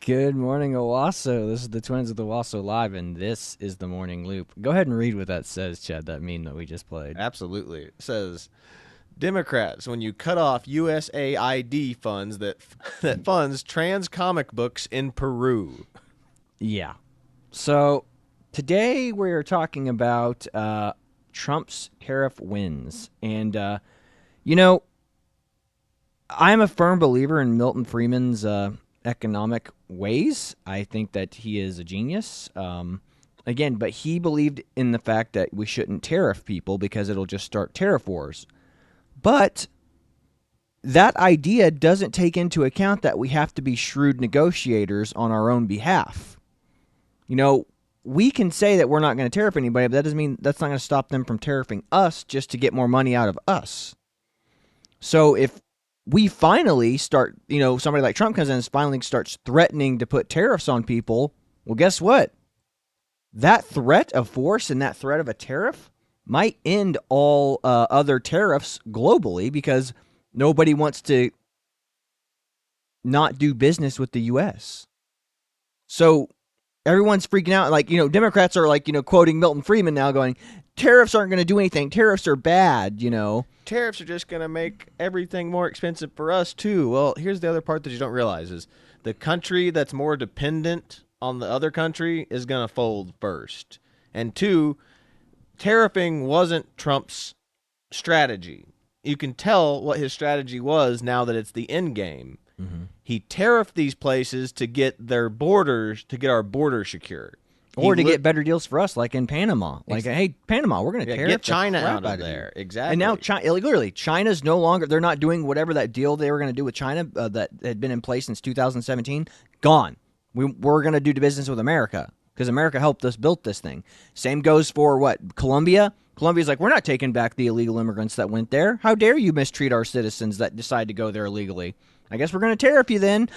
Good morning, Owasso. This is the Twins of the Owasso Live, and this is the Morning Loop. Go ahead and read what that says, Chad, that meme that we just played. Absolutely. It says Democrats, when you cut off USAID funds that funds trans comic books in Peru. Yeah. So today we're talking about Trump's tariff wins. And, I'm a firm believer in Milton Friedman's economic ways. I think that he is a genius. But he believed in the fact that we shouldn't tariff people because it'll just start tariff wars. But that idea doesn't take into account that we have to be shrewd negotiators on our own behalf. We can say that we're not going to tariff anybody, but that doesn't mean that's not going to stop them from tariffing us just to get more money out of us. So if we finally start, somebody like Trump comes in and finally starts threatening to put tariffs on people, well, guess what? That threat of force and that threat of a tariff might end all other tariffs globally because nobody wants to not do business with the U.S. So everyone's freaking out. Democrats are quoting Milton Friedman now going, tariffs aren't going to do anything. Tariffs are bad, Tariffs are just going to make everything more expensive for us, too. Well, here's the other part that you don't realize is the country that's more dependent on the other country is going to fold first. And two, tariffing wasn't Trump's strategy. You can tell what his strategy was now that it's the end game. Mm-hmm. He tariffed these places to get their borders, to get our border secure. Or to get better deals for us, like in Panama. Hey, Panama, we're going to get China out of there. Exactly. And now, China's no longer, they're not doing whatever that deal they were going to do with China that had been in place since 2017. Gone. We're going to do business with America because America helped us build this thing. Same goes for Colombia? Colombia's like, we're not taking back the illegal immigrants that went there. How dare you mistreat our citizens that decide to go there illegally? I guess we're going to tariff you then.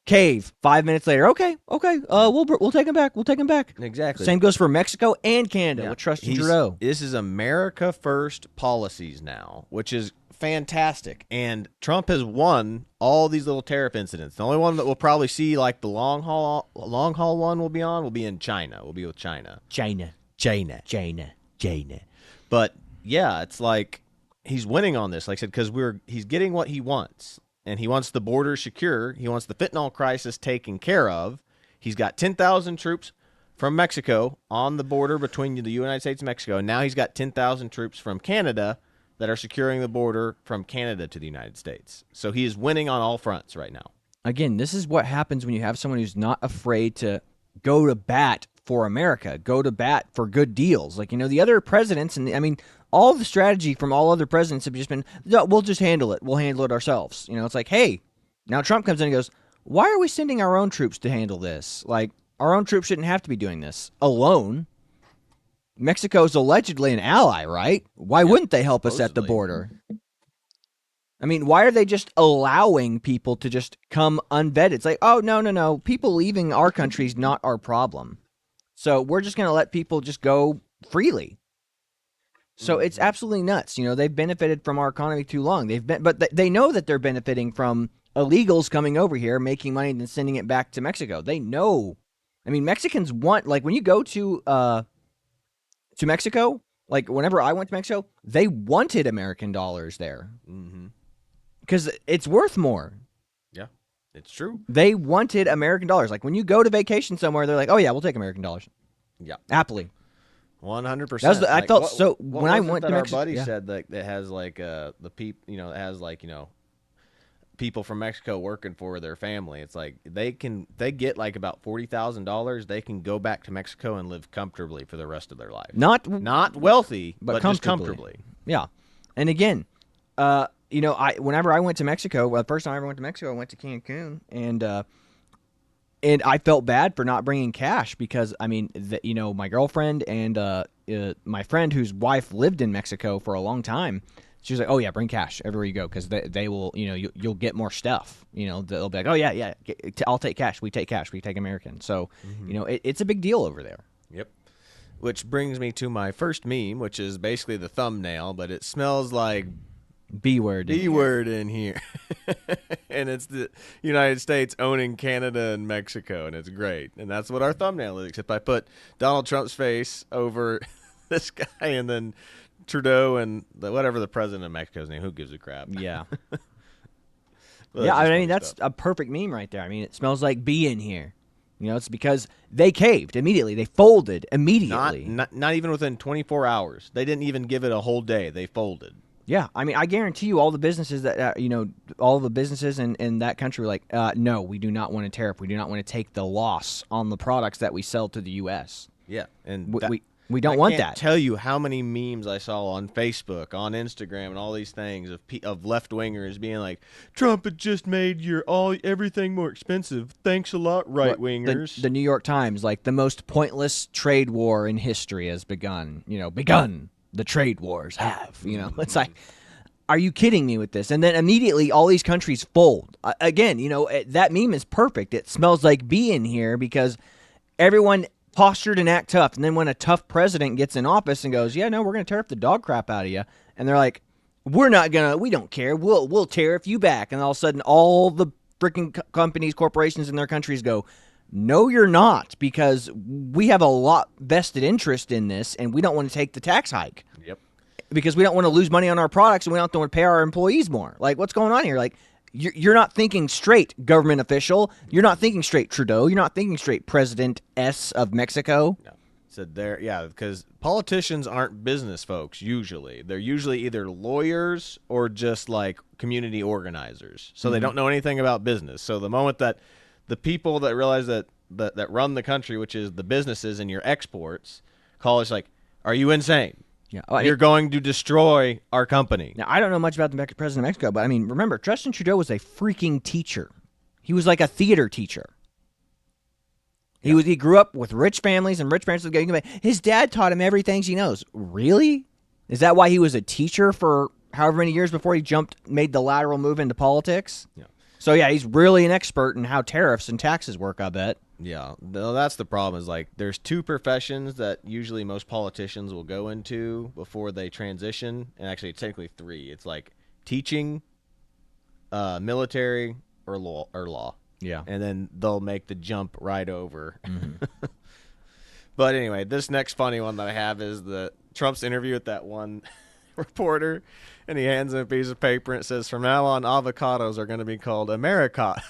Cave. 5 minutes later. Okay. We'll take him back. We'll take him back. Exactly. Same goes for Mexico and Canada with Justin Trudeau. This is America first policies now, which is fantastic. And Trump has won all these little tariff incidents. The only one that we'll probably see, like the long haul one, will be in China. We'll be with China. China. But yeah, it's like he's winning on this. Like I said, because he's getting what he wants. And he wants the border secure. He wants the fentanyl crisis taken care of. He's got 10,000 troops from Mexico on the border between the United States and Mexico. And now he's got 10,000 troops from Canada that are securing the border from Canada to the United States. So he is winning on all fronts right now. Again, this is what happens when you have someone who's not afraid to go to bat for America, go to bat for good deals. The other presidents, all the strategy from all other presidents have just been, no, we'll just handle it. We'll handle it ourselves. It's like, hey, now Trump comes in and goes, why are we sending our own troops to handle this? Our own troops shouldn't have to be doing this alone. Mexico's allegedly an ally, right? Why wouldn't they help us at the border? Why are they just allowing people to just come unvetted? It's like, oh, no. People leaving our country is not our problem. So we're just going to let people just go freely. So it's absolutely nuts. They've benefited from our economy too long. But they know that they're benefiting from illegals coming over here, making money, and then sending it back to Mexico. They know. Mexicans want, when you go to Mexico, whenever I went to Mexico, they wanted American dollars there. Because it's worth more. Yeah, it's true. They wanted American dollars. When you go to vacation somewhere, they're like, oh, yeah, we'll take American dollars. Yeah. Happily. 100%. I felt so when I went to Mexico. Our buddy said that it has the people, it has people from Mexico working for their family. It's like they get about $40,000. They can go back to Mexico and live comfortably for the rest of their life. Not wealthy, but comfortably. Just comfortably. Yeah. And again, whenever I went to Mexico, the first time I ever went to Mexico, I went to Cancun, and I felt bad for not bringing cash because, my girlfriend and my friend whose wife lived in Mexico for a long time, she was like, oh, yeah, bring cash everywhere you go because they will, you'll get more stuff. They'll be like, oh, yeah, I'll take cash. We take cash. We take American. So, it's a big deal over there. Yep. Which brings me to my first meme, which is basically the thumbnail, but it smells like B word. B word in here. And it's the United States owning Canada and Mexico, and it's great. And that's what our thumbnail is, except I put Donald Trump's face over this guy and then Trudeau and whatever the president of Mexico's name. Who gives a crap? Yeah. Well, Yeah, that's just I funny mean, that's stuff. a perfect meme right there. I mean, it smells like B in here. You know, it's because they caved immediately. They folded immediately. Not even within 24 hours. They didn't even give it a whole day. They folded. Yeah, I mean, I guarantee you, all the businesses that all the businesses in that country were like, no, we do not want a tariff. We do not want to take the loss on the products that we sell to the U.S. Yeah, and We don't I want can't that. tell you how many memes I saw on Facebook, on Instagram, and all these things of left wingers being like, "Trump had just made everything more expensive. Thanks a lot, right wingers." The New York Times, like, the most pointless trade war in history has begun. Begun. The trade wars have. It's like, are you kidding me with this? And then immediately all these countries fold. Again, that meme is perfect. It smells like B in here because everyone postured and act tough. And then when a tough president gets in office and goes, yeah, no, we're going to tariff the dog crap out of you. And they're like, we don't care. We'll tariff you back. And all of a sudden all the freaking companies, corporations in their countries go, no, you're not, because we have a lot vested interest in this and we don't want to take the tax hike. Yep. Because we don't want to lose money on our products and we don't want to pay our employees more. Like, what's going on here? Like, you're not thinking straight, government official. You're not thinking straight, Trudeau. You're not thinking straight, President S of Mexico. No. So because politicians aren't business folks usually. They're usually either lawyers or just like community organizers. So they don't know anything about business. So the moment that the people that realize that run the country, which is the businesses and your exports, call us like, "Are you insane? Yeah, You're going to destroy our company." Now, I don't know much about the president of Mexico, but I mean, remember, Justin Trudeau was a freaking teacher. He was like a theater teacher. He grew up with rich families, and rich parents. His dad taught him everything he knows. Really? Is that why he was a teacher for however many years before he made the lateral move into politics? Yeah. So yeah, he's really an expert in how tariffs and taxes work, I bet. Yeah, no, that's the problem. Is like there's two professions that usually most politicians will go into before they transition, and actually technically three. It's like teaching, military, or law. Yeah. And then they'll make the jump right over. But anyway, this next funny one that I have is the Trump's interview with that one reporter, and he hands him a piece of paper and it says, "From now on, avocados are going to be called America."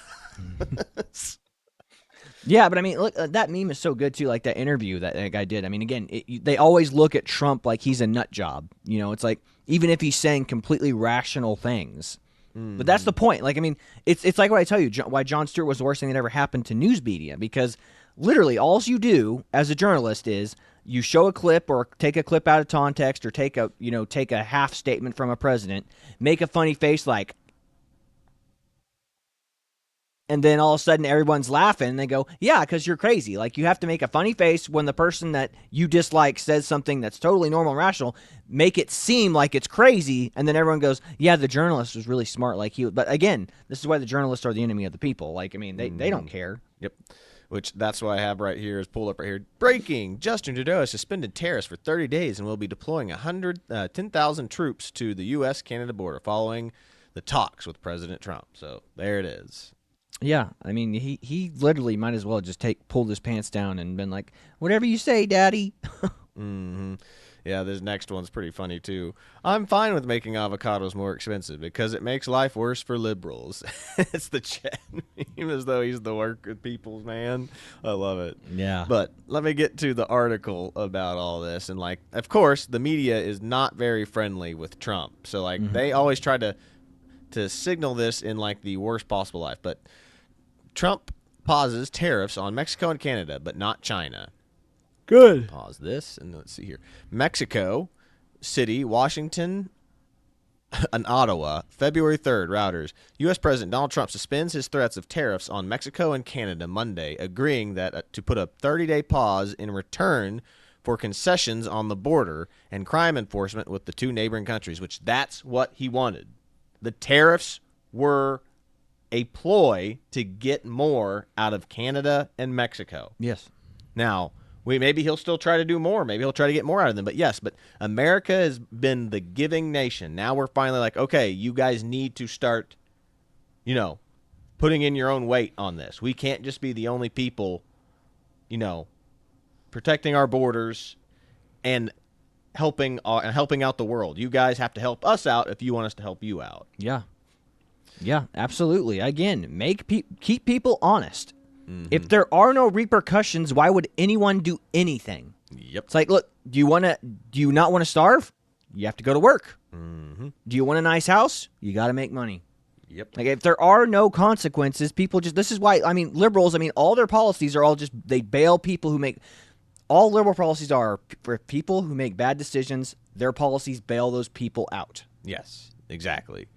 Yeah, but I mean, look, that meme is so good too. Like that interview that guy did. I mean, again, they always look at Trump like he's a nut job. It's like even if he's saying completely rational things, but that's the point. Like, I mean, it's like what I tell you, why Jon Stewart was the worst thing that ever happened to news media, because literally all you do as a journalist is you show a clip or take a clip out of context or take a half statement from a president, make a funny face like. And then all of a sudden everyone's laughing and they go, yeah, because you're crazy. Like, you have to make a funny face when the person that you dislike says something that's totally normal and rational, make it seem like it's crazy. And then everyone goes, yeah, the journalist was really smart. But again, this is why the journalists are the enemy of the people. Like, I mean, they don't care. Yep. Which that's what I have right here is pulled up right here. Breaking: Justin Trudeau has suspended tariffs for 30 days and will be deploying 10,000 troops to the U.S.-Canada border following the talks with President Trump. So there it is. Yeah, I mean, he literally might as well just pulled his pants down and been like, whatever you say, Daddy. Mm-hmm. Yeah, this next one's pretty funny, too. "I'm fine with making avocados more expensive because it makes life worse for liberals." It's the chat meme as though he's the working people's man. I love it. Yeah. But let me get to the article about all this. And, like, of course, the media is not very friendly with Trump. So, like, they always try to signal this in, like, the worst possible life. But Trump pauses tariffs on Mexico and Canada, but not China. Good. Pause this, and let's see here. Mexico City, Washington, and Ottawa, February 3rd, routers. U.S. President Donald Trump suspends his threats of tariffs on Mexico and Canada Monday, agreeing that to put a 30-day pause in return for concessions on the border and crime enforcement with the two neighboring countries, which that's what he wanted. The tariffs were a ploy to get more out of Canada and Mexico. Yes. Now, Maybe he'll still try to do more. Maybe he'll try to get more out of them. But yes, but America has been the giving nation. Now we're finally like, okay, you guys need to start, putting in your own weight on this. We can't just be the only people, protecting our borders and helping out the world. You guys have to help us out if you want us to help you out. Yeah. Yeah, absolutely. Again, keep people honest. If there are no repercussions, why would anyone do anything? Yep. It's like, look, do you not want to starve? You have to go to work. Do you want a nice house? You got to make money. Yep. Like, if there are no consequences, this is why, liberals, all their policies are all they bail people who make, all liberal policies are for people who make bad decisions. Their policies bail those people out. Yes, exactly.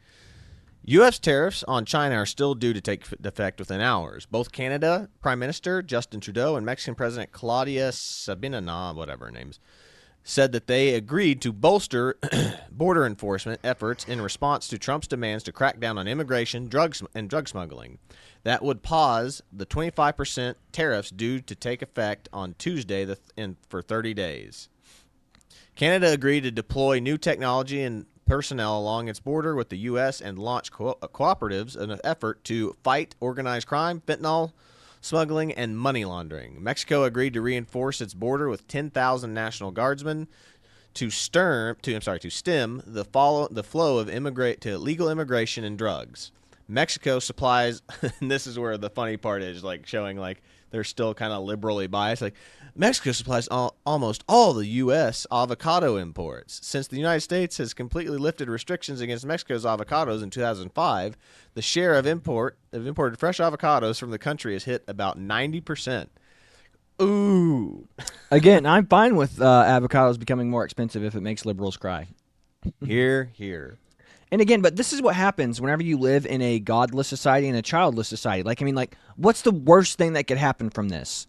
U.S. tariffs on China are still due to take effect within hours. Both Canada Prime Minister Justin Trudeau and Mexican President Claudia Sheinbaum, whatever her name is, said that they agreed to bolster border enforcement efforts in response to Trump's demands to crack down on immigration, drugs, and drug smuggling. That would pause the 25% tariffs due to take effect on Tuesday for 30 days. Canada agreed to deploy new technology and personnel along its border with the U.S. and launch cooperatives in an effort to fight organized crime, fentanyl smuggling, and money laundering. Mexico agreed to reinforce its border with 10,000 National Guardsmen to stem the flow of illegal immigration and drugs. Mexico supplies, and this is where the funny part is, showing they're still kind of liberally biased. Mexico supplies almost all the U.S. avocado imports. Since the United States has completely lifted restrictions against Mexico's avocados in 2005, the share of imported fresh avocados from the country has hit about 90%. Ooh. Again, I'm fine with avocados becoming more expensive if it makes liberals cry. Here. And again, but this is what happens whenever you live in a godless society and a childless society. What's the worst thing that could happen from this?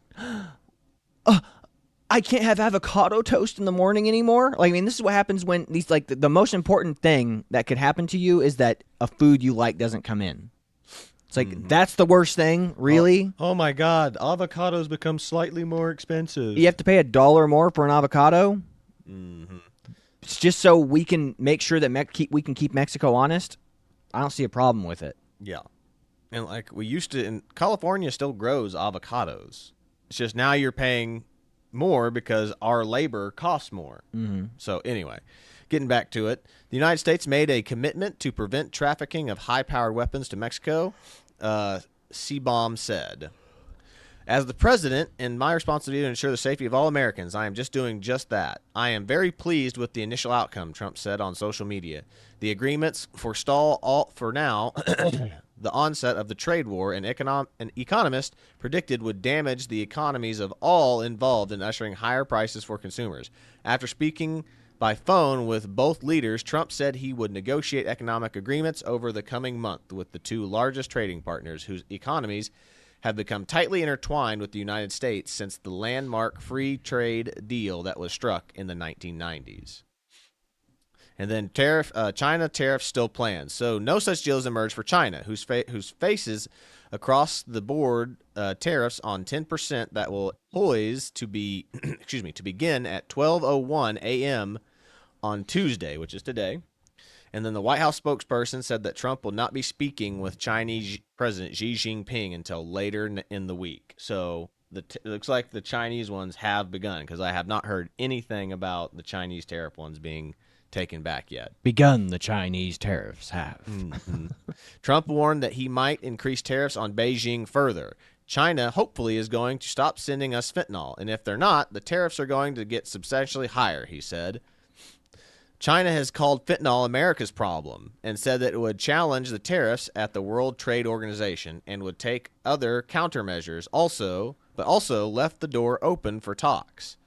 I can't have avocado toast in the morning anymore. This is what happens when the most important thing that could happen to you is that a food you like doesn't come in. It's that's the worst thing, really. Oh my God, avocados become slightly more expensive. You have to pay $1 more for an avocado. It's just so we can make sure that we can keep Mexico honest. I don't see a problem with it. Yeah. And we used to, and California still grows avocados. It's just now you're paying more because our labor costs more. So anyway, getting back to it, the United States made a commitment to prevent trafficking of high-powered weapons to Mexico, Sheinbaum said. As the president, and my responsibility to ensure the safety of all Americans, I am just doing just that. I am very pleased with the initial outcome, Trump said on social media. The agreements forestall for now the onset of the trade war, an economist predicted would damage the economies of all involved in ushering higher prices for consumers. After speaking by phone with both leaders, Trump said he would negotiate economic agreements over the coming month with the two largest trading partners whose economies have become tightly intertwined with the United States since the landmark free trade deal that was struck in the 1990s. And then China tariffs still planned. So no such deal has emerged for China, whose faces across the board tariffs on 10% that will poised to be to begin at 12:01 a.m. on Tuesday, which is today. And then the White House spokesperson said that Trump will not be speaking with Chinese President Xi Jinping until later in the week. So it looks like the Chinese ones have begun, because I have not heard anything about the Chinese tariff ones being taken back yet. Begun, the Chinese tariffs have. Trump warned that he might increase tariffs on Beijing further. China hopefully is going to stop sending us fentanyl, and if they're not, the tariffs are going to get substantially higher, he said. China has called fentanyl America's problem and said that it would challenge the tariffs at the World Trade Organization and would take other countermeasures but also left the door open for talks.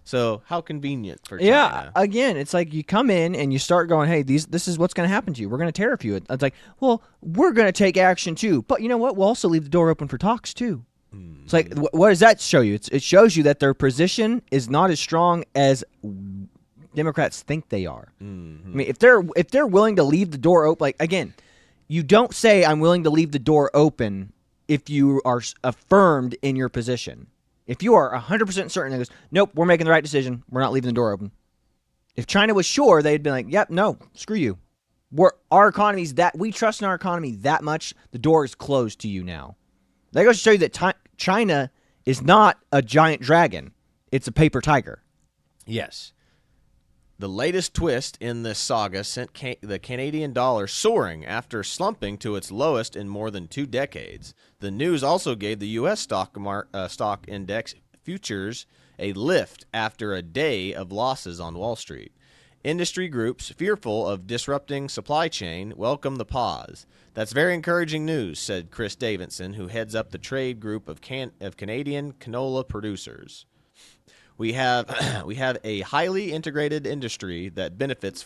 So how convenient for China. Yeah, again, it's like you come in and you start going, hey, this is what's going to happen to you. We're going to tariff you. It's like, well, we're going to take action too. But you know what? We'll also leave the door open for talks too. It's like, what does that show you? It shows you that their position is not as strong as Democrats think they are. If they're willing to leave the door open, again, you don't say I'm willing to leave the door open if you are affirmed in your position. If you are 100% certain, it goes, nope, we're making the right decision. We're not leaving the door open. If China was sure, they'd be like, yep, no, screw you. Our economy's that we trust in our economy that much. The door is closed to you now. That goes to show you that China is not a giant dragon. It's a paper tiger. Yes. The latest twist in this saga sent the Canadian dollar soaring after slumping to its lowest in more than 2 decades. The news also gave the U.S. stock index futures a lift after a day of losses on Wall Street. Industry groups, fearful of disrupting supply chain, welcome the pause. That's very encouraging news, said Chris Davidson, who heads up the trade group of Canadian canola producers. We have a highly integrated industry that benefits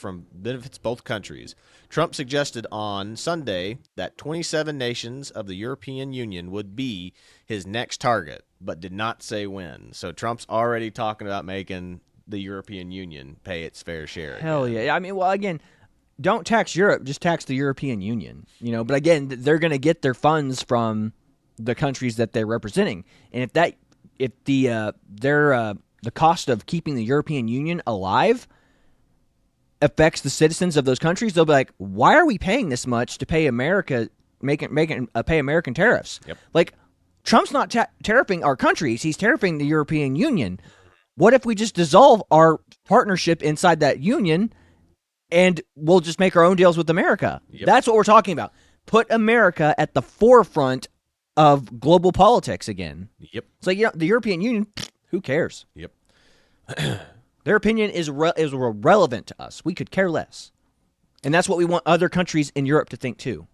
both countries. Trump suggested on Sunday that 27 nations of the European Union would be his next target, but did not say when. So Trump's already talking about making the European Union pay its fair share. Hell again. yeah. I mean, well, again, don't tax Europe, just tax the European Union. But again, they're going to get their funds from the countries that they're representing. And if the cost of keeping the European Union alive affects the citizens of those countries, they'll be like, why are we paying this much to pay America, pay American tariffs? Yep. Like, Trump's not tariffing our countries, he's tariffing the European Union. What if we just dissolve our partnership inside that union and we'll just make our own deals with America? Yep. That's what we're talking about. Put America at the forefront of global politics again. Yep. It's like, the European Union, who cares? Yep. Their opinion is irrelevant to us. We could care less. And that's what we want other countries in Europe to think too.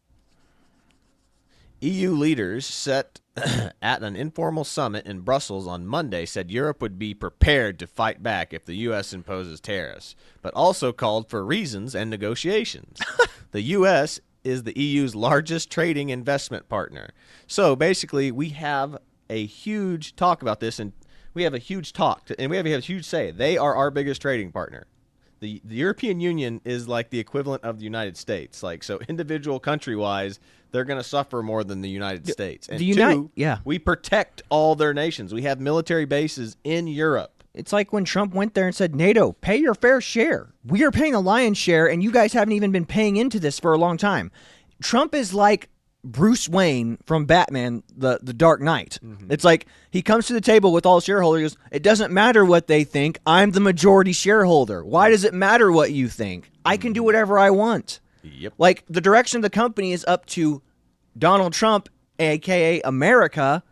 EU leaders set at an informal summit in Brussels on Monday said Europe would be prepared to fight back if the U.S. imposes tariffs, but also called for reasons and negotiations. The U.S. is the EU's largest trading investment partner. So basically, we have a huge talk about this, and we have a huge talk, and we have a huge say. They are our biggest trading partner. The European Union is like the equivalent of the United States. Like, so individual country-wise, they're going to suffer more than the United States. And we protect all their nations. We have military bases in Europe. It's like when Trump went there and said, NATO, pay your fair share. We are paying a lion's share, and you guys haven't even been paying into this for a long time. Trump is like Bruce Wayne from Batman, the Dark Knight. Mm-hmm. It's like he comes to the table with all shareholders. It doesn't matter what they think. I'm the majority shareholder. Why does it matter what you think? I can do whatever I want. Yep. Like, the direction of the company is up to Donald Trump, a.k.a. America,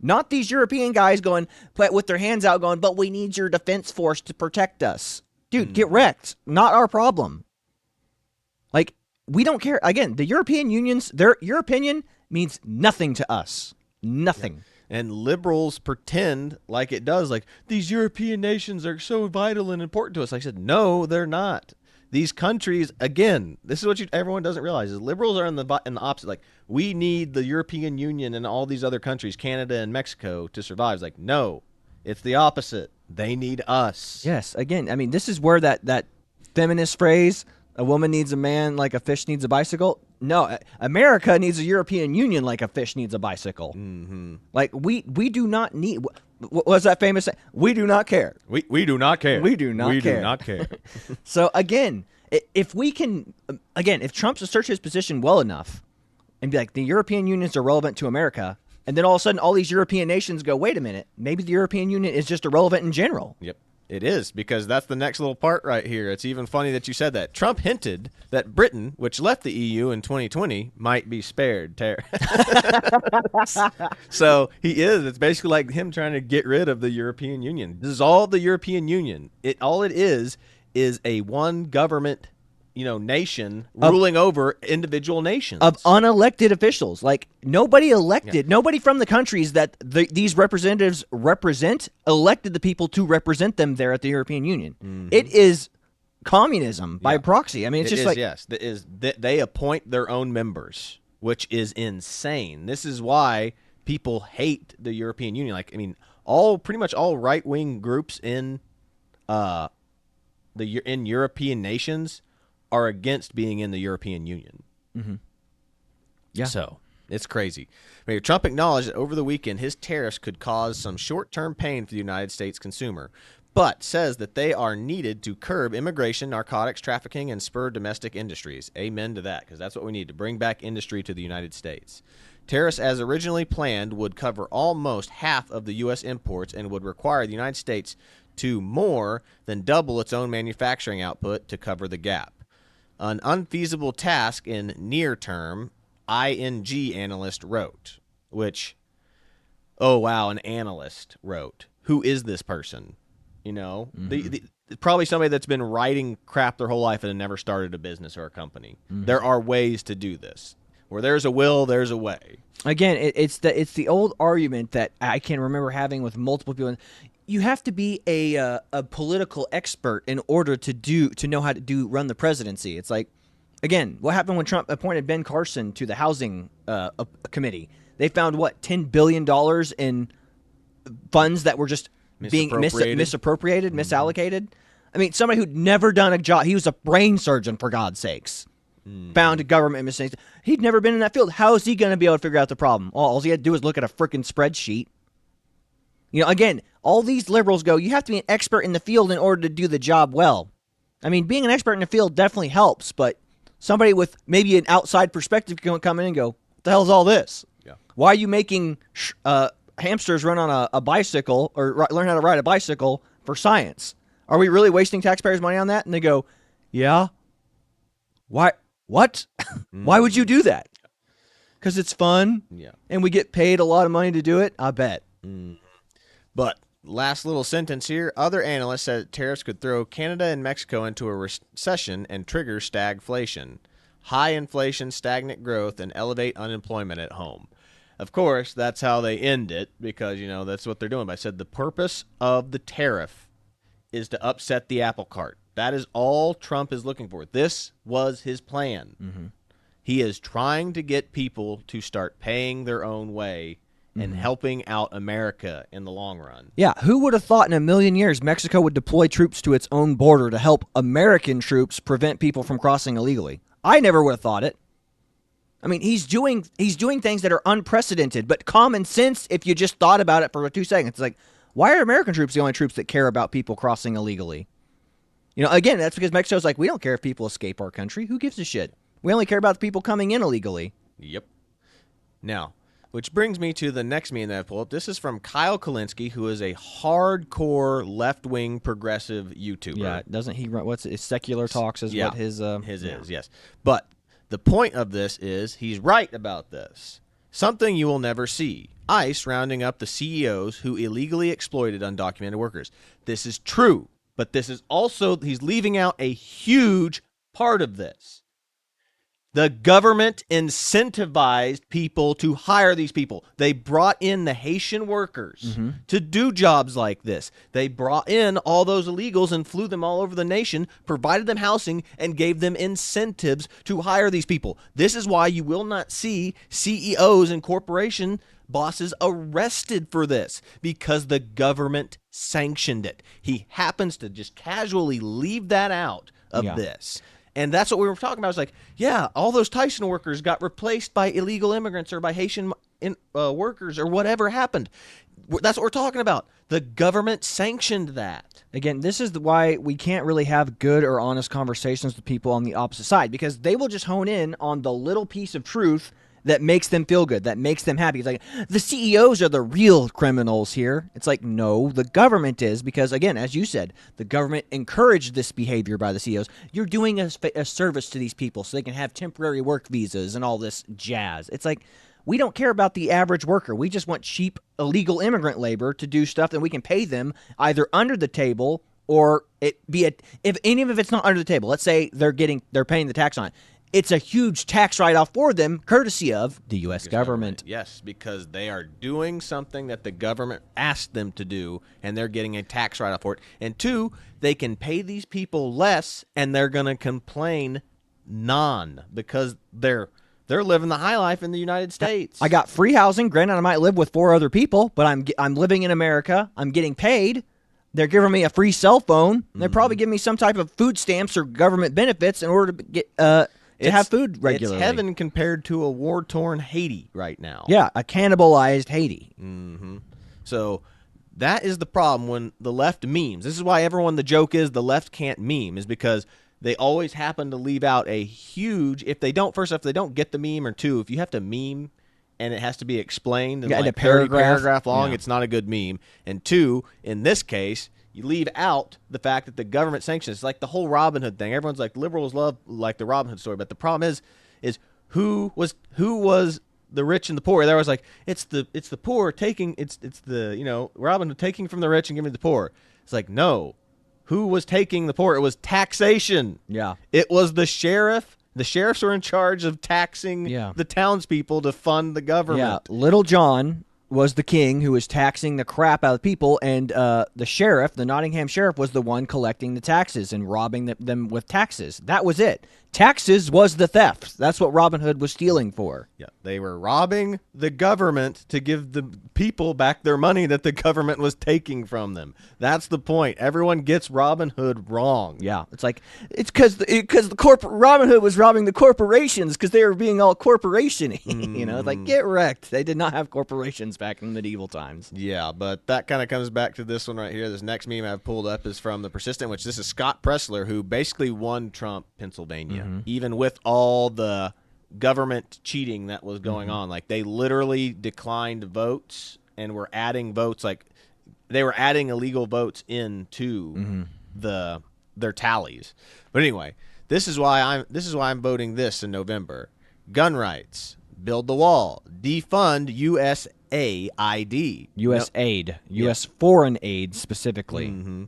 not these European guys going, with their hands out going, but we need your defense force to protect us. Dude, get wrecked. Not our problem. Like, we don't care. Again, the European Union's, your opinion means nothing to us. Nothing. Yeah. And liberals pretend like it does. Like, these European nations are so vital and important to us. Like I said, no, they're not. These countries, again, this is what everyone doesn't realize, is liberals are in the opposite. Like, we need the European Union and all these other countries, Canada and Mexico, to survive. It's like, no, it's the opposite. They need us. Yes. Again, I mean, this is where that feminist phrase, a woman needs a man like a fish needs a bicycle. No, America needs a European Union like a fish needs a bicycle. Mm-hmm. Like, we do not need... What's that famous saying? We do not care. We do not care. We do not care. We do not care. So, again, if Trump asserts his position well enough and be like, the European Unions are relevant to America, and then all of a sudden all these European nations go, wait a minute, maybe the European Union is just irrelevant in general. Yep. It is, because that's the next little part right here. It's even funny that you said that. Trump hinted that Britain, which left the EU in 2020, might be spared tariff. So he is. It's basically like him trying to get rid of the European Union. This is all the European Union. All it is a one government, nation ruling over individual nations. Of unelected officials. Like, nobody elected, nobody from the countries that these representatives represent elected the people to represent them there at the European Union. Mm-hmm. It is communism by proxy. I mean, it's just like... Yes, they appoint their own members, which is insane. This is why people hate the European Union. Like, I mean, pretty much all right-wing groups in European nations are against being in the European Union. Mm-hmm. Yeah. So, It's crazy. Mayor Trump acknowledged that over the weekend his tariffs could cause some short-term pain for the United States consumer, but says that they are needed to curb immigration, narcotics trafficking, and spur domestic industries. Amen to that, because that's what we need to bring back industry to the United States. Tariffs, as originally planned, would cover almost half of the U.S. imports and would require the United States to more than double its own manufacturing output to cover the gap. An unfeasible task in near term, ING analyst wrote, which, oh, wow, an analyst wrote. Who is this person? You know, probably somebody that's been writing crap their whole life and never started a business or a company. There are ways to do this. Where there's a will, there's a way. Again, it's the old argument that I can remember having with multiple people. You have to be a political expert in order to know how to run the presidency. It's like, again, what happened when Trump appointed Ben Carson to the housing committee? They found $10 billion in funds that were just being misappropriated, misallocated. I mean, somebody who'd never done a job. He was a brain surgeon, for God's sakes. Found government mistakes. He'd never been in that field. How is he going to be able to figure out the problem? All he had to do was look at a freaking spreadsheet. You know, again, all these liberals go, you have to be an expert in the field in order to do the job well. I mean, being an expert in the field definitely helps, but somebody with maybe an outside perspective can come in and go, what the hell is all this? Yeah. Why are you making hamsters run on a bicycle or learn how to ride a bicycle for science? Are we really wasting taxpayers' money on that? And they go, yeah. Why? What? Why would you do that? Because it's fun, and we get paid a lot of money to do it? I bet. But last little sentence here. Other analysts said tariffs could throw Canada and Mexico into a recession and trigger stagflation. High inflation, stagnant growth, and elevate unemployment at home. Of course, that's how they end it because, you know, that's what they're doing. But I said the purpose of the tariff is to upset the apple cart. That is all Trump is looking for. This was his plan. He is trying to get people to start paying their own way and helping out America in the long run. Yeah, who would have thought in a million years Mexico would deploy troops to its own border to help American troops prevent people from crossing illegally? I never would have thought it. I mean, he's doing things that are unprecedented, but common sense if you just thought about it for 2 seconds. It's like, why are American troops the only troops that care about people crossing illegally? You know, again, that's because Mexico's like, we don't care if people escape our country. Who gives a shit? We only care about the people coming in illegally. Yep. Now, which brings me to the next meme that I pulled up. This is from Kyle Kalinske, who is a hardcore left-wing progressive YouTuber. Yeah, doesn't he run, Secular Talks is what his is, yes. But the point of this is he's right about this. Something you will never see. ICE rounding up the CEOs who illegally exploited undocumented workers. This is true, but this is also, he's leaving out a huge part of this. The government incentivized people to hire these people. They brought in the Haitian workers to do jobs like this. They brought in all those illegals and flew them all over the nation, provided them housing, and gave them incentives to hire these people. This is why you will not see CEOs and corporation bosses arrested for this, because the government sanctioned it. He happens to just casually leave that out of this. And that's what we were talking about. It's like, yeah, all those Tyson workers got replaced by illegal immigrants or by Haitian workers or whatever happened. That's what we're talking about. The government sanctioned that. Again, this is why we can't really have good or honest conversations with people on the opposite side, because they will just hone in on the little piece of truth that makes them feel good, that makes them happy. It's like, the CEOs are the real criminals here. It's like, no, the government is, because, again, as you said, the government encouraged this behavior by the CEOs. You're doing a service to these people so they can have temporary work visas and all this jazz. It's like, we don't care about the average worker. We just want cheap, illegal immigrant labor to do stuff that we can pay them either under the table or even if it's not under the table. Let's say they're paying the tax on it. It's a huge tax write-off for them, courtesy of the U.S. government. Yes, because they are doing something that the government asked them to do, and they're getting a tax write-off for it. And two, they can pay these people less, and they're going to complain because they're living the high life in the United States. I got free housing. Granted, I might live with 4 other people, but I'm living in America. I'm getting paid. They're giving me a free cell phone. They're probably giving me some type of food stamps or government benefits in order to get to have food regularly. It's heaven compared to a war-torn Haiti right now. Yeah, a cannibalized Haiti. So that is the problem when the left memes. This is why the joke is the left can't meme, is because they always happen to leave out a huge, if they don't get the meme, or two, if you have to meme and it has to be explained in in like a paragraph, 30 paragraph long, yeah. it's not a good meme. And two, in this case, you leave out the fact that the government sanctions. It's like the whole Robin Hood thing. Everyone's like, liberals love like the Robin Hood story, but the problem is who was the rich and the poor? They're always like, it's the poor taking, it's the Robin Hood taking from the rich and giving to the poor. It's like, no, who was taking the poor? It was taxation. Yeah, it was the sheriff. The sheriffs are in charge of taxing the townspeople to fund the government. Yeah, Little John was the king who was taxing the crap out of people, and the sheriff, the Nottingham sheriff, was the one collecting the taxes and robbing them with taxes. That was it. Taxes was the theft. That's what Robin Hood was stealing for. Yeah, they were robbing the government to give the people back their money that the government was taking from them. That's the point. Everyone gets Robin Hood wrong. Yeah, it's like it's because the corporate Robin Hood was robbing the corporations because they were being all corporation-y. It's like, get wrecked. They did not have corporations back in medieval times. Yeah, but that kind of comes back to this one right here. This next meme I've pulled up is from The Persistent, which this is Scott Pressler, who basically won Trump, Pennsylvania, even with all the government cheating that was going on. Like, they literally declined votes and were adding votes. Like, they were adding illegal votes into their tallies. But anyway, this is why I'm voting this in November. Gun rights, build the wall, defund USAID. U.S. aid, U.S. foreign aid specifically.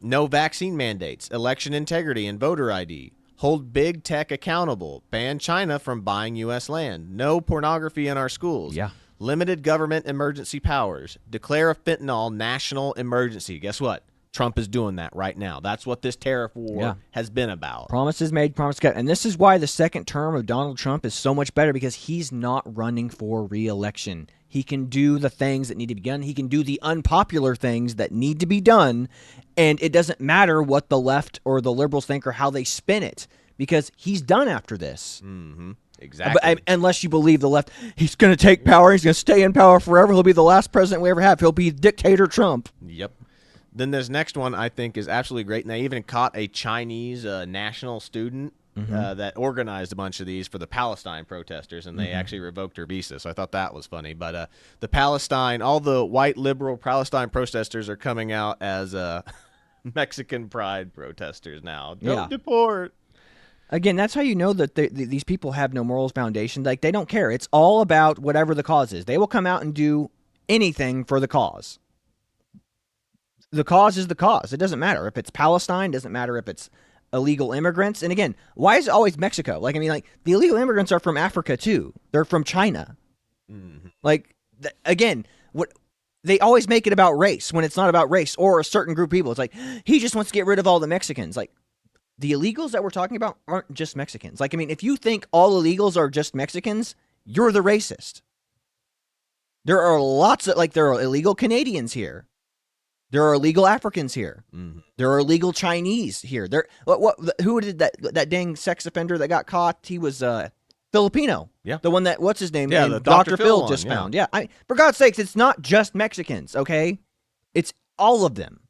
No vaccine mandates, election integrity and voter ID. Hold big tech accountable. Ban China from buying U.S. land. No pornography in our schools. Yeah. Limited government emergency powers. Declare a fentanyl national emergency. Guess what? Trump is doing that right now. That's what this tariff war has been about. Promises made, promises kept. And this is why the second term of Donald Trump is so much better, because he's not running for re-election. He can do the things that need to be done. He can do the unpopular things that need to be done, and it doesn't matter what the left or the liberals think or how they spin it, because he's done after this. Exactly. But, unless you believe the left, he's going to take power, he's going to stay in power forever, he'll be the last president we ever have. He'll be dictator Trump. Yep. Then this next one I think is absolutely great, and they even caught a Chinese national student that organized a bunch of these for the Palestine protesters, and they actually revoked her visa. So I thought that was funny. But all the white liberal Palestine protesters are coming out as Mexican pride protesters now. Don't deport. Again, that's how you know that these people have no morals foundation. Like, they don't care. It's all about whatever the cause is. They will come out and do anything for the cause. The cause is the cause. It doesn't matter if it's Palestine. Doesn't matter if it's illegal immigrants. And again, why is it always Mexico? Like, I mean, like, the illegal immigrants are from Africa too. They're from China. Like, again, what they always make it about race when it's not about race or a certain group of people. It's like, he just wants to get rid of all the Mexicans. Like, the illegals that we're talking about aren't just Mexicans. Like, I mean, if you think all illegals are just Mexicans, you're the racist. There are lots of, like, there are illegal Canadians here. There are illegal Africans here. There are illegal Chinese here. Who did that dang sex offender that got caught? He was Filipino. Yeah. The one that, what's his name? Yeah, And the Dr. Phil Phil one, just yeah. found. Yeah. For God's sakes, it's not just Mexicans, okay? It's all of them.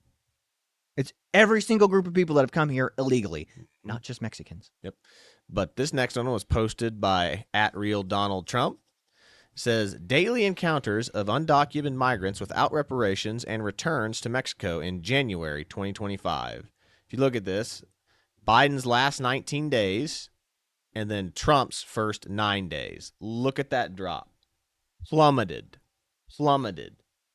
It's every single group of people that have come here illegally, not just Mexicans. Yep. But this next one was posted by @RealDonaldTrump. Says daily encounters of undocumented migrants without reparations and returns to Mexico in January 2025. If you look at this, Biden's last 19 days and then Trump's first 9 days. Look at that drop. Plummeted.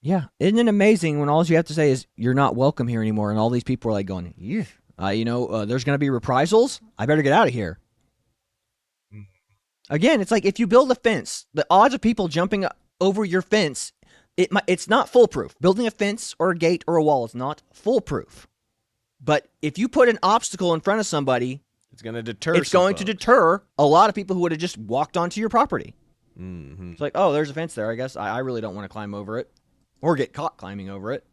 Yeah. Isn't it amazing when all you have to say is you're not welcome here anymore, and all these people are like going, there's going to be reprisals? I better get out of here. Again, it's like if you build a fence, the odds of people jumping over your fence, it's not foolproof. Building a fence or a gate or a wall is not foolproof. But if you put an obstacle in front of somebody, it's going to deter. It's going to deter a lot of people who would have just walked onto your property. It's like, oh, there's a fence there. I guess I really don't want to climb over it or get caught climbing over it.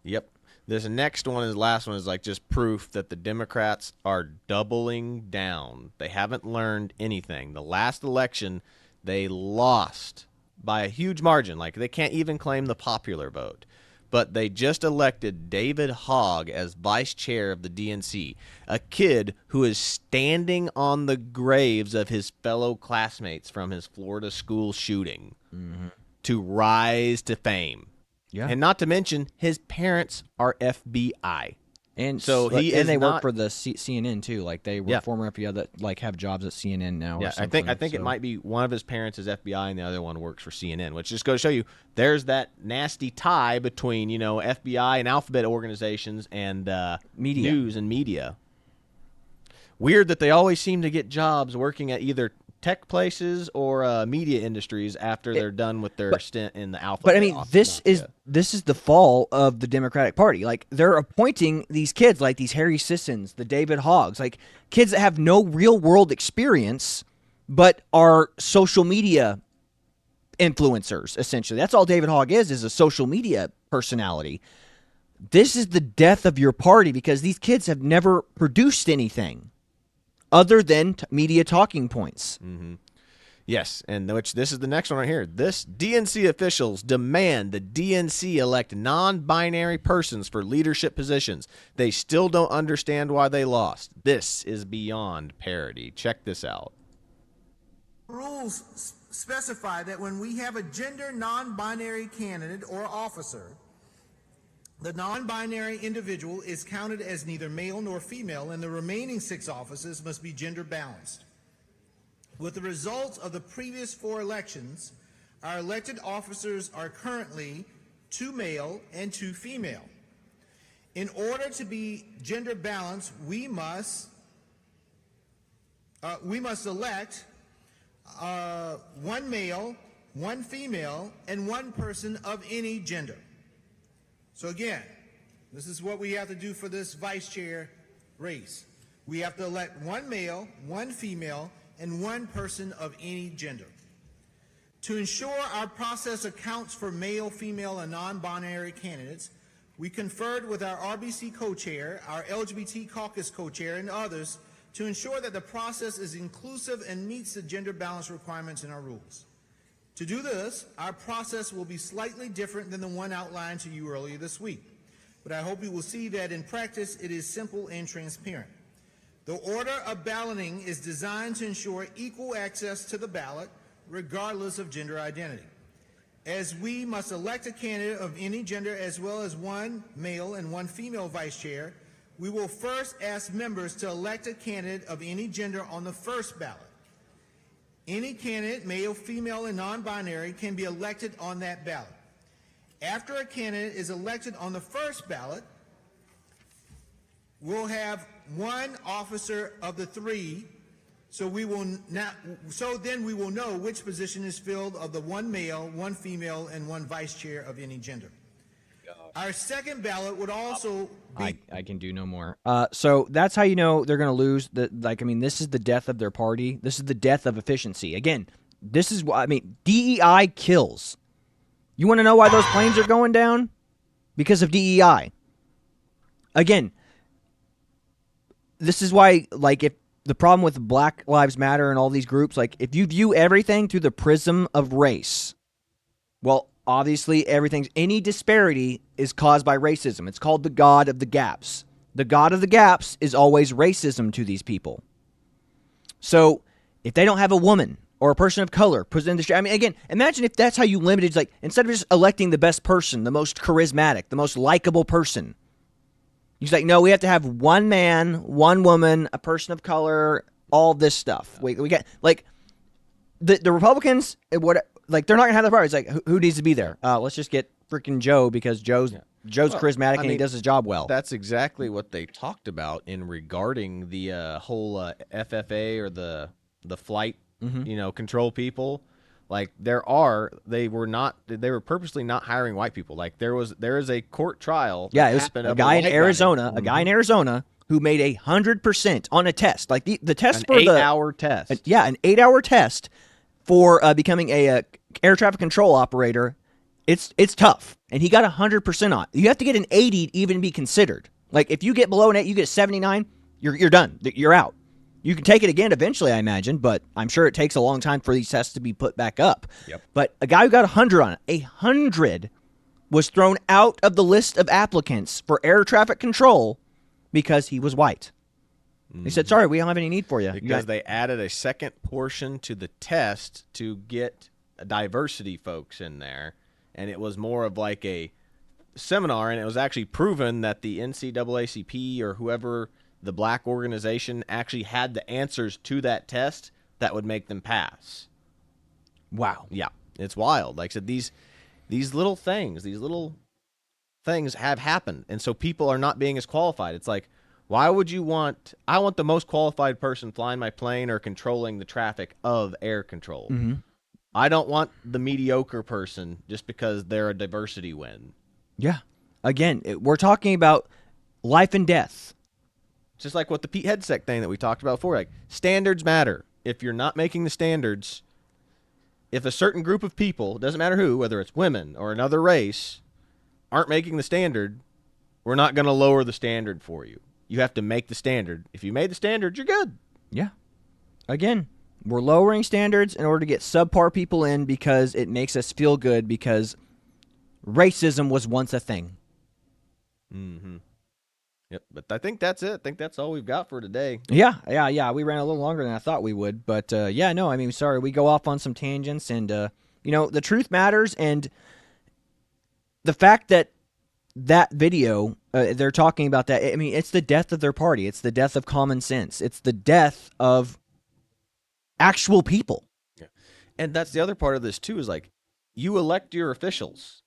Yep. This next one is last one is like just proof that the Democrats are doubling down. They haven't learned anything. The last election, they lost by a huge margin. Like they can't even claim the popular vote. But they just elected David Hogg as vice chair of the DNC, a kid who is standing on the graves of his fellow classmates from his Florida school shooting to rise to fame. Yeah. And not to mention, his parents are FBI. And So he and is they work not- for the CNN too. Like they were Yeah. former FBI that like have jobs at CNN now. Yeah, or I something. think it So- might be one of his parents is FBI and the other one works for CNN, which just goes to show you there's that nasty tie between, you know, FBI and alphabet organizations and Media. news and media. Weird that they always seem to get jobs working at either tech places or media industries after they're done with their stint in the alphabet. But I mean, this is the fall of the Democratic Party. Like they're appointing these kids, like these Harry Sissons, the David Hoggs, like kids that have no real world experience, but are social media influencers. Essentially, that's all David Hogg is a social media personality. This is the death of your party because these kids have never produced anything other than media talking points. Yes, and which this is the next one right here. This DNC officials demand the DNC elect non-binary persons for leadership positions. They still don't understand why they lost. This is beyond parody. Check this out. Rules specify that when we have a gender non-binary candidate or officer, the non-binary individual is counted as neither male nor female, and the remaining 6 offices must be gender balanced. With the results of the previous 4 elections, our elected officers are currently 2 male and 2 female. In order to be gender balanced, we must elect 1 male, 1 female, and 1 person of any gender. So again, this is what we have to do for this vice chair race. We have to elect 1 male, 1 female, and 1 person of any gender. To ensure our process accounts for male, female, and non-binary candidates, we conferred with our RBC co-chair, our LGBT caucus co-chair, and others to ensure that the process is inclusive and meets the gender balance requirements in our rules. To do this, our process will be slightly different than the one outlined to you earlier this week, but I hope you will see that in practice it is simple and transparent. The order of balloting is designed to ensure equal access to the ballot, regardless of gender identity. As we must elect a candidate of any gender as well as 1 male and 1 female vice chair, we will first ask members to elect a candidate of any gender on the first ballot. Any candidate, male, female, and non-binary, can be elected on that ballot. After a candidate is elected on the first ballot, we'll have 1 officer of the 3, so then we will know which position is filled of the 1 male, 1 female, and 1 vice chair of any gender. Our second ballot would also be... I can do no more. So that's how you know they're going to lose. This is the death of their party. This is the death of efficiency. Again, this is why, DEI kills. You want to know why those planes are going down? Because of DEI. Again, this is why, if the problem with Black Lives Matter and all these groups, if you view everything through the prism of race, well, obviously, any disparity is caused by racism. It's called the God of the Gaps. The God of the Gaps is always racism to these people. So, if they don't have a woman or a person of color put in the street, again, imagine if that's how you limited, instead of just electing the best person, the most charismatic, the most likable person, he's like, no, we have to have 1 man, 1 woman, a person of color, all this stuff. We got, the Republicans, they're not gonna have the party. It's like, who needs to be there? Let's just get freaking Joe because Joe's charismatic and he does his job well. That's exactly what they talked about in regarding the whole FFA or the flight, control people. They were purposely not hiring white people. There is a court trial. Yeah, it was a guy in Arizona, who made 100% on a test. The test for an 8-hour test. Yeah, an 8-hour test for becoming a air traffic control operator it's tough. And he got 100% on. You have to get an 80 to even be considered. Like if you get below an 8, you get 79, you're done. You're out. You can take it again eventually, I imagine, but I'm sure it takes a long time for these tests to be put back up. Yep. But a guy who got 100 on it, 100 was thrown out of the list of applicants for air traffic control because he was white. They said, sorry, we don't have any need for you. Because they added a second portion to the test to get diversity folks in there. And it was more of like a seminar, and it was actually proven that the NCAACP or whoever, the black organization, actually had the answers to that test that would make them pass. Wow. Yeah, it's wild. Like I said, these little things have happened, and so people are not being as qualified. It's like, why would you want? I want the most qualified person flying my plane or controlling the traffic of air control. Mm-hmm. I don't want the mediocre person just because they're a diversity win. Yeah. Again, we're talking about life and death. Just like what the Pete Hegseth thing that we talked about before. Like, standards matter. If you're not making the standards, if a certain group of people, doesn't matter who, whether it's women or another race, aren't making the standard, we're not going to lower the standard for you. You have to make the standard. If you made the standard, you're good. Yeah. Again, we're lowering standards in order to get subpar people in because it makes us feel good because racism was once a thing. Mm-hmm. Yep. But I think that's it. I think that's all we've got for today. Yeah. We ran a little longer than I thought we would. But, sorry, we go off on some tangents. And, the truth matters. And the fact that video, they're talking about that, I mean, it's the death of their party. It's the death of common sense. It's the death of actual people. Yeah. And that's the other part of this, too, is like, you elect your officials.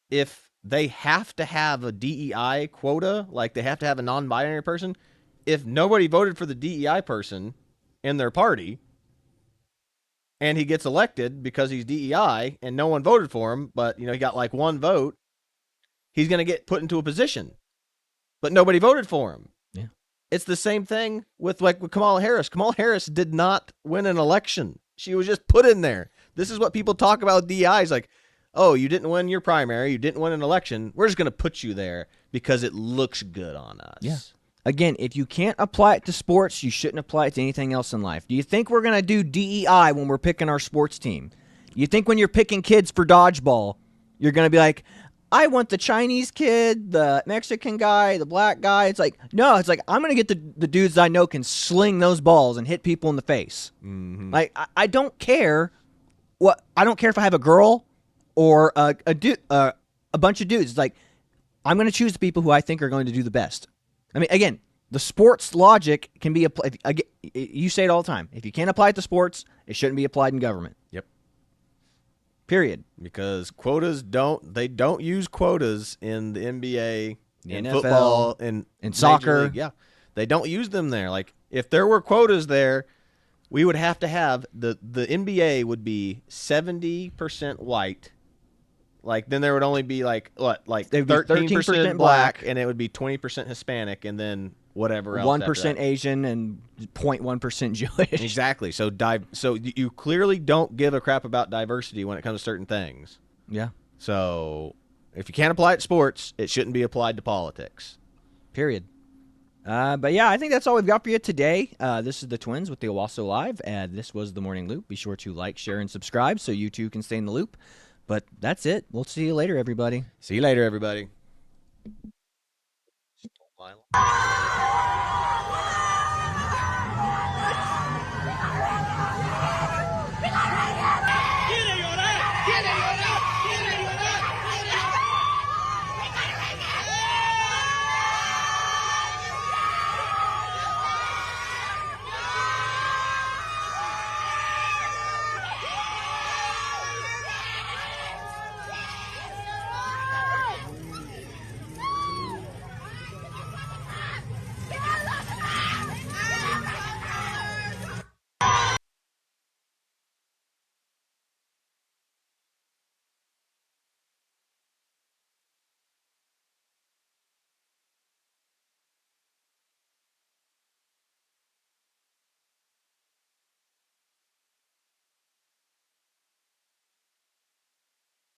If they have to have a DEI quota, like they have to have a non-binary person, if nobody voted for the DEI person in their party and he gets elected because he's DEI and no one voted for him, but he got like one vote, he's going to get put into a position. But nobody voted for him. Yeah. It's the same thing with Kamala Harris. Kamala Harris did not win an election. She was just put in there. This is what people talk about with DEI. Is like, oh, you didn't win your primary, you didn't win an election, we're just going to put you there because it looks good on us. Yeah. Again, if you can't apply it to sports, you shouldn't apply it to anything else in life. Do you think we're going to do DEI when we're picking our sports team? You think when you're picking kids for dodgeball, you're going to be like, I want the Chinese kid, the Mexican guy, the black guy. It's like, no, it's like, I'm going to get the dudes I know can sling those balls and hit people in the face. Mm-hmm. Like, I don't care I don't care if I have a girl or a bunch of dudes. It's like, I'm going to choose the people who I think are going to do the best. I mean, again, the sports logic can be applied. You say it all the time. If you can't apply it to sports, it shouldn't be applied in government. Yep. Period. Because quotas don't use quotas in the NBA, in NFL, football, in soccer. Yeah. They don't use them there. Like, if there were quotas there, we would have to have the NBA would be 70% white. Like, then there would only be like 13% black, and it would be 20% Hispanic, and then whatever else. 1% Asian and 0.1% Jewish. Exactly. So you clearly don't give a crap about diversity when it comes to certain things. Yeah. So if you can't apply it to sports, it shouldn't be applied to politics. Period. But yeah, I think that's all we've got for you today. This is the Twins with the Owasso Live, and this was the Morning Loop. Be sure to like, share, and subscribe so you too can stay in the loop. But that's it. We'll see you later, everybody. See you later, everybody.